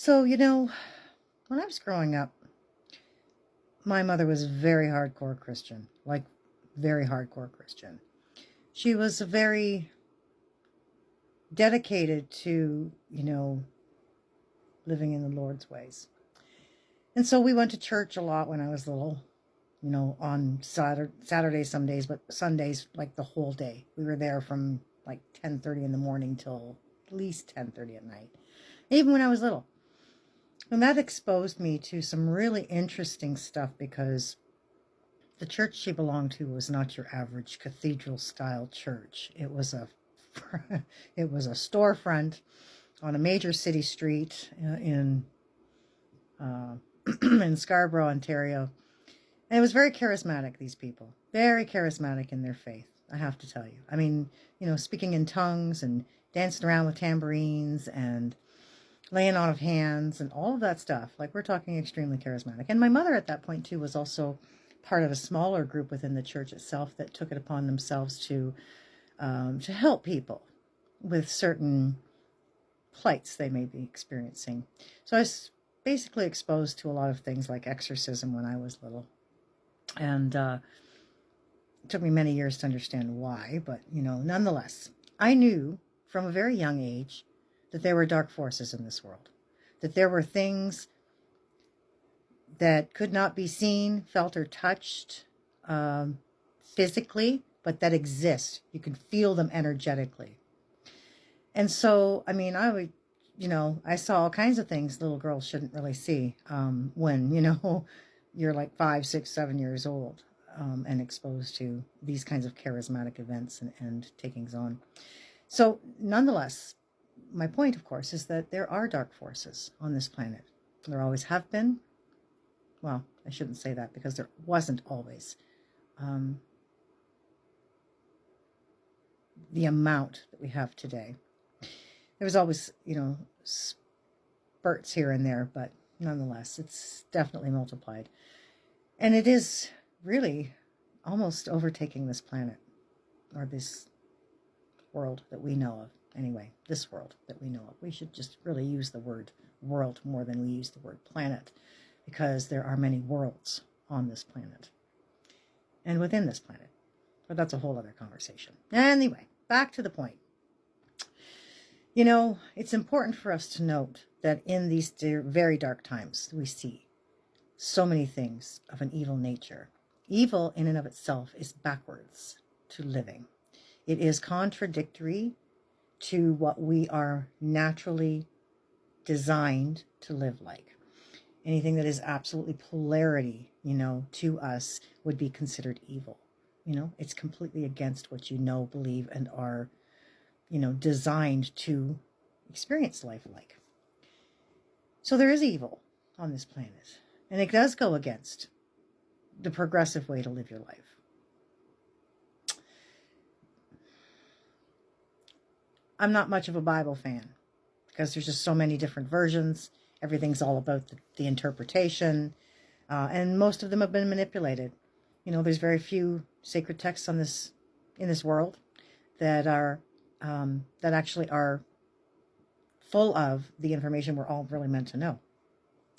So, when I was growing up, my mother was very hardcore Christian, like very hardcore Christian. She was very dedicated to, living in the Lord's ways. And so we went to church a lot when I was little, on Saturdays some days, but Sundays like the whole day. We were there from like 10:30 in the morning till at least 10:30 at night, even when I was little. And that exposed me to some really interesting stuff because the church she belonged to was not your average cathedral style church. It was a it was a storefront on a major city street in Scarborough, Ontario. And it was very charismatic, these people. Very charismatic in their faith, I have to tell you. I mean, speaking in tongues and dancing around with tambourines and laying on of hands and all of that stuff. Like, we're talking extremely charismatic. And my mother at that point, too, was also part of a smaller group within the church itself that took it upon themselves to help people with certain plights they may be experiencing. So I was basically exposed to a lot of things like exorcism when I was little. And it took me many years to understand why, but, nonetheless, I knew from a very young age that there were dark forces in this world, that there were things that could not be seen, felt, or touched physically, but that exist. You can feel them energetically. And so, I mean, I saw all kinds of things little girls shouldn't really see when, you're like 5, 6, 7 years old and exposed to these kinds of charismatic events and takings on. So, nonetheless, my point, of course, is that there are dark forces on this planet. There always have been. Well, I shouldn't say that because there wasn't always the amount that we have today. There was always, spurts here and there, but nonetheless, it's definitely multiplied. And it is really almost overtaking this planet, or this world that we know of. Anyway, this world that we know of. We should just really use the word world more than we use the word planet, because there are many worlds on this planet and within this planet. But that's a whole other conversation. Anyway, back to the point. It's important for us to note that in these very dark times, we see so many things of an evil nature. Evil in and of itself is backwards to living. It is contradictory to what we are naturally designed to live like. Anything that is absolutely polarity, to us would be considered evil. It's completely against what believe, and are, designed to experience life like. So there is evil on this planet, and it does go against the progressive way to live your life. I'm not much of a Bible fan because there's just so many different versions. Everything's all about the interpretation, and most of them have been manipulated. There's very few sacred texts in this world that are that actually are full of the information we're all really meant to know.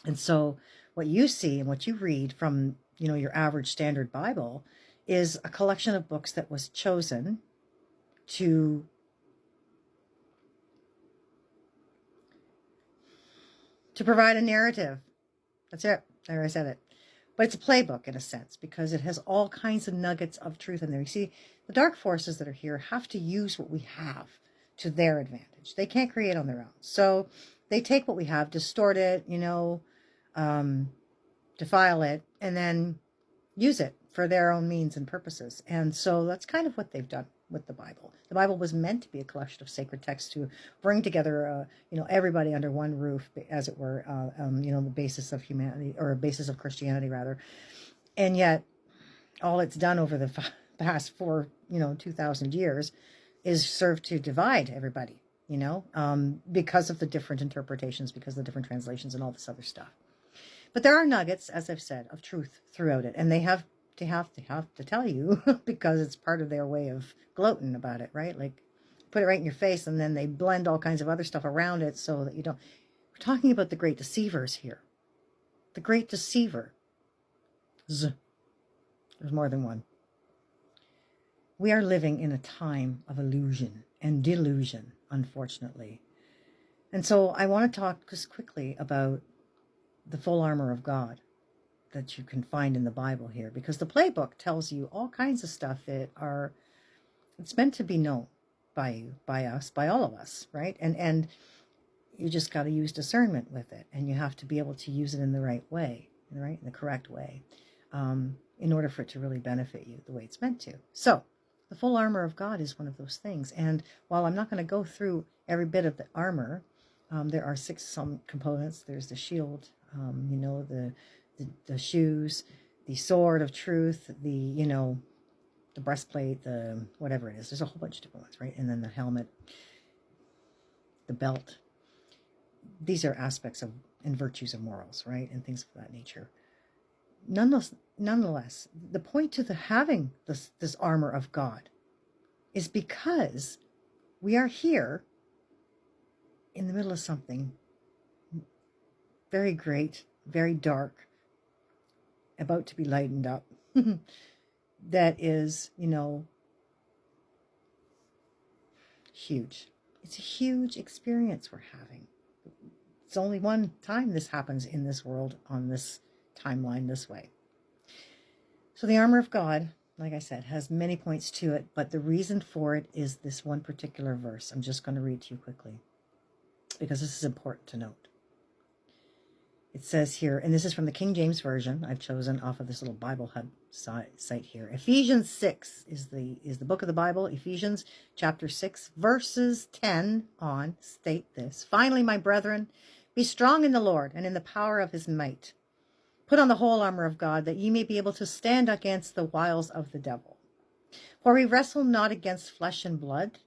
And so what you see and what you read from your average standard Bible is a collection of books that was chosen to provide a narrative. That's it. There, I said it. But it's a playbook in a sense, because it has all kinds of nuggets of truth in there. You see, the dark forces that are here have to use what we have to their advantage. They can't create on their own. So they take what we have, distort it, defile it, and then use it for their own means and purposes. And so that's kind of what they've done with the Bible. The Bible was meant to be a collection of sacred texts to bring together, everybody under one roof, as it were, the basis of humanity, or a basis of Christianity, rather. And yet, all it's done over the past 2,000 years is serve to divide everybody, because of the different interpretations, because of the different translations and all this other stuff. But there are nuggets, as I've said, of truth throughout it, and they have to tell you because it's part of their way of gloating about it, right? Like, put it right in your face, and then they blend all kinds of other stuff around it so that you don't. We're talking about the great deceivers here. The great deceiver. There's more than one. We are living in a time of illusion and delusion, unfortunately. And so I want to talk just quickly about the full armor of God that you can find in the Bible here, because the playbook tells you all kinds of stuff it's meant to be known by you, by us, by all of us, right? And you just got to use discernment with it, and you have to be able to use it in the right way, right? In the correct way, in order for it to really benefit you the way it's meant to. So the full armor of God is one of those things. And while I'm not going to go through every bit of the armor, there are 6 some components. There's the shield, the shoes, the sword of truth, the breastplate, the whatever it is. There's a whole bunch of different ones, right? And then the helmet, the belt. These are aspects of and virtues of morals, right? And things of that nature. Nonetheless, the point to having this armor of God is because we are here in the middle of something very great, very dark, about to be lightened up. That is, huge. It's a huge experience we're having. It's only one time this happens in this world, on this timeline, this way. So the armor of God, like I said, has many points to it, but the reason for it is this one particular verse. I'm just going to read to you quickly, because this is important to note. It says here, and this is from the King James Version. I've chosen off of this little Bible Hub site here. Ephesians 6 is the book of the Bible. Ephesians chapter 6, verses 10 on state this. Finally, my brethren, be strong in the Lord and in the power of his might. Put on the whole armor of God, that ye may be able to stand against the wiles of the devil. For we wrestle not against flesh and blood,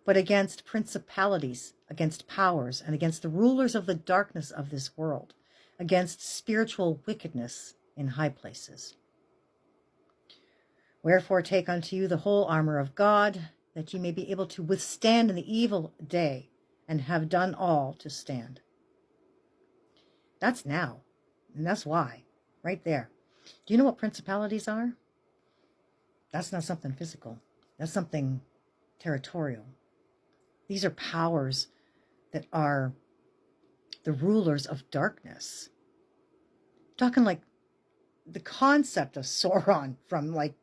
but against principalities, against powers, and against the rulers of the darkness of this world, against spiritual wickedness in high places. Wherefore take unto you the whole armor of God, that ye may be able to withstand in the evil day, and have done all to stand. That's now, and that's why, right there. Do you know what principalities are? That's not something physical. That's something territorial. These are powers that are the rulers of darkness. Talking like the concept of Sauron from Lord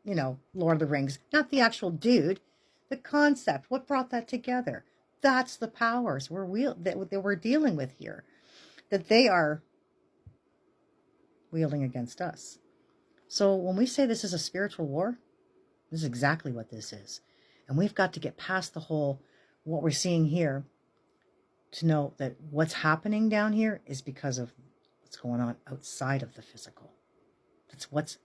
of the Rings. Not the actual dude. The concept. What brought that together? That's the powers that we're dealing with here. That they are wielding against us. So when we say this is a spiritual war, this is exactly what this is. And we've got to get past what we're seeing here, to know that what's happening down here is because of what's going on outside of the physical. That's what's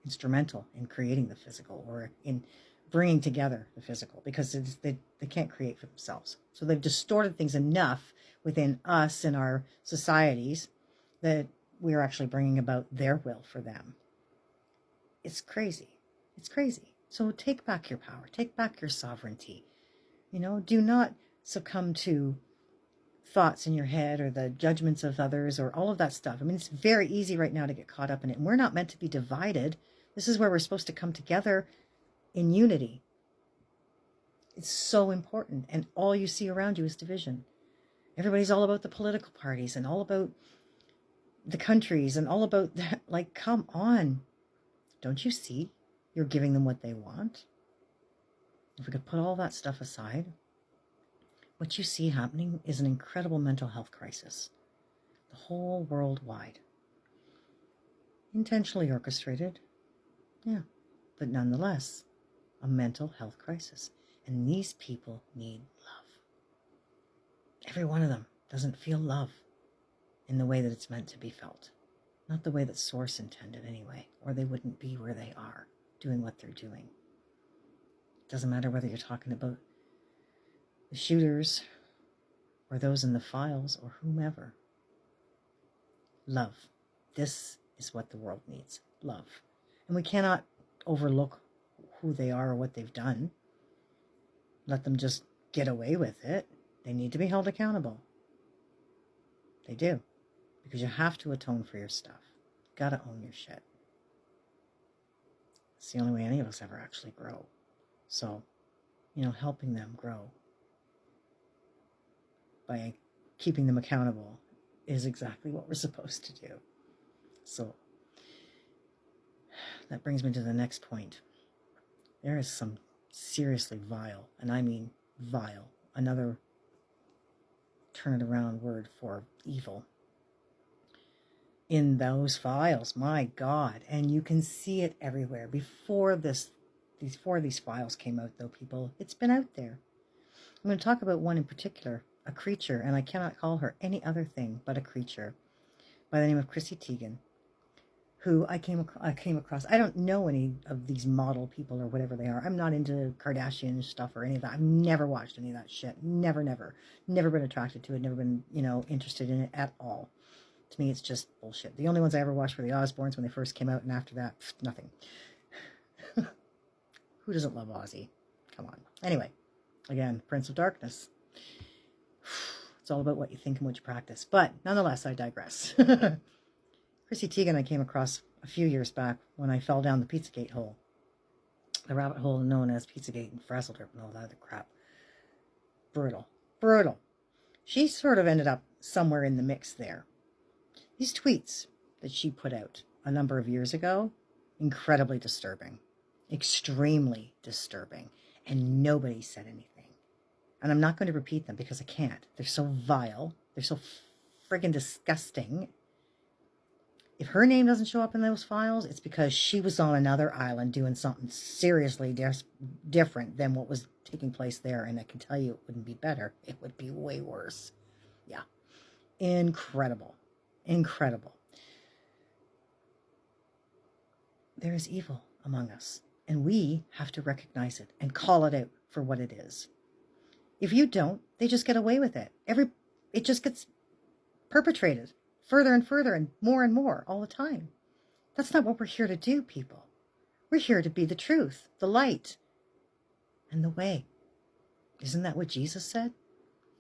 instrumental in creating the physical, or in bringing together the physical, because they can't create for themselves. So they've distorted things enough within us and our societies that we're actually bringing about their will for them. It's crazy. It's crazy. So take back your power. Take back your sovereignty. Do not succumb to thoughts in your head or the judgments of others or all of that stuff. I mean, it's very easy right now to get caught up in it. And we're not meant to be divided. This is where we're supposed to come together in unity. It's so important. And all you see around you is division. Everybody's all about the political parties and all about the countries and all about that. Like, come on. Don't you see? You're giving them what they want. If we could put all that stuff aside, what you see happening is an incredible mental health crisis. The whole worldwide. Intentionally orchestrated. Yeah. But nonetheless, a mental health crisis. And these people need love. Every one of them doesn't feel love in the way that it's meant to be felt. Not the way that Source intended anyway, or they wouldn't be where they are, doing what they're doing. Doesn't matter whether you're talking about the shooters or those in the files or whomever. Love. This is what the world needs. Love. And we cannot overlook who they are or what they've done. Let them just get away with it. They need to be held accountable. They do. Because you have to atone for your stuff. You gotta own your shit. It's the only way any of us ever actually grow. So, helping them grow by keeping them accountable is exactly what we're supposed to do. So, that brings me to the next point. There is some seriously vile, and I mean vile, another turn it around word for evil, in those files. My God. And you can see it everywhere. Before these files came out, though, people, it's been out there. I'm going to talk about one in particular, a creature, and I cannot call her any other thing but a creature, by the name of Chrissy Teigen, who I came across. I don't know any of these model people or whatever they are. I'm not into Kardashian stuff or any of that. I've never watched any of that shit. Never been attracted to it. Never been, interested in it at all. To me, it's just bullshit. The only ones I ever watched were the Osbournes when they first came out, and after that, nothing. Who doesn't love Ozzy? Come on. Anyway, again, Prince of Darkness. It's all about what you think and what you practice. But nonetheless, I digress. Chrissy Teigen I came across a few years back when I fell down the Pizzagate hole. The rabbit hole known as Pizzagate and Frazzledorp and all that other crap. Brutal. She sort of ended up somewhere in the mix there. These tweets that she put out a number of years ago, incredibly disturbing. Extremely disturbing. And nobody said anything. And I'm not going to repeat them because I can't. They're so vile. They're so friggin' disgusting. If her name doesn't show up in those files, it's because she was on another island doing something seriously different than what was taking place there. And I can tell you it wouldn't be better. It would be way worse. Yeah. Incredible. There is evil among us, and we have to recognize it and call it out for what it is. If you don't, they just get away with it. It just gets perpetrated further and further and more all the time. That's not what we're here to do, people. We're here to be the truth, the light, and the way. Isn't that what Jesus said?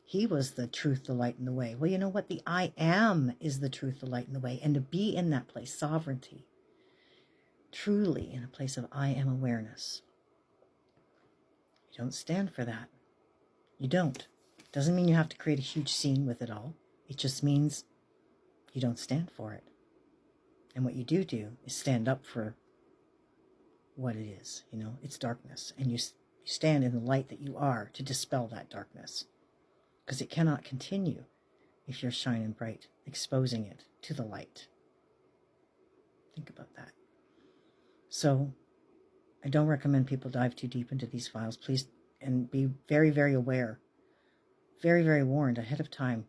He was the truth, the light, and the way. Well, you know what? The I am is the truth, the light, and the way. And to be in that place, sovereignty, truly in a place of I am awareness. You don't stand for that. You don't. Doesn't mean you have to create a huge scene with it all. It just means you don't stand for it. And what you do is stand up for what it is. It's darkness. And you stand in the light that you are to dispel that darkness. Because it cannot continue if you're shining bright, exposing it to the light. Think about that. So, I don't recommend people dive too deep into these files. Please, and be very, very aware. Very, very warned ahead of time.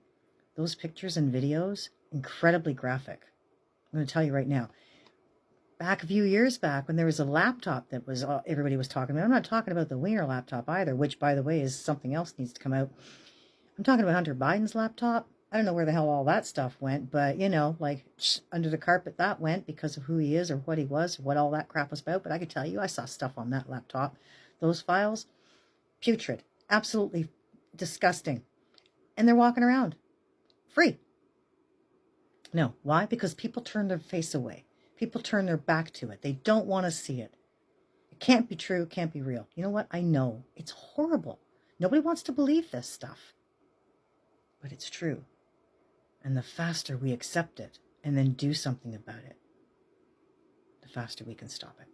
Those pictures and videos, incredibly graphic. I'm going to tell you right now. Back a few years back, when there was a laptop that was everybody was talking about. I'm not talking about the Wiener laptop either, which, by the way, is something else needs to come out. I'm talking about Hunter Biden's laptop. I don't know where the hell all that stuff went, but, under the carpet that went because of who he is or what he was, what all that crap was about. But I could tell you, I saw stuff on that laptop. Those files, putrid, absolutely disgusting. And they're walking around free. No, why? Because people turn their face away. People turn their back to it. They don't want to see it. It can't be true. It can't be real. You know what? I know. It's horrible. Nobody wants to believe this stuff. But it's true. And the faster we accept it and then do something about it, the faster we can stop it.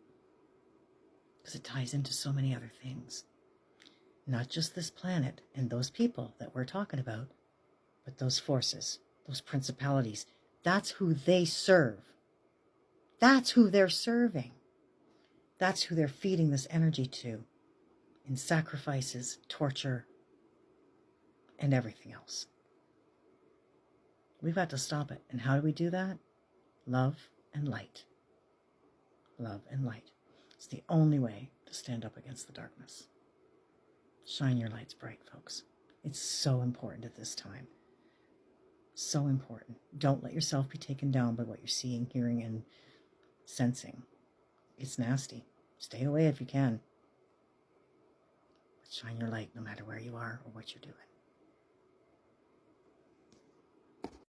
Because it ties into so many other things. Not just this planet and those people that we're talking about, but those forces, those principalities. That's who they serve. That's who they're serving. That's who they're feeding this energy to in sacrifices, torture, and everything else. We've got to stop it. And how do we do that? Love and light. Love and light. It's the only way to stand up against the darkness. Shine your lights bright, folks. It's so important at this time. So important. Don't let yourself be taken down by what you're seeing, hearing, and sensing. It's nasty. Stay away if you can. But shine your light no matter where you are or what you're doing.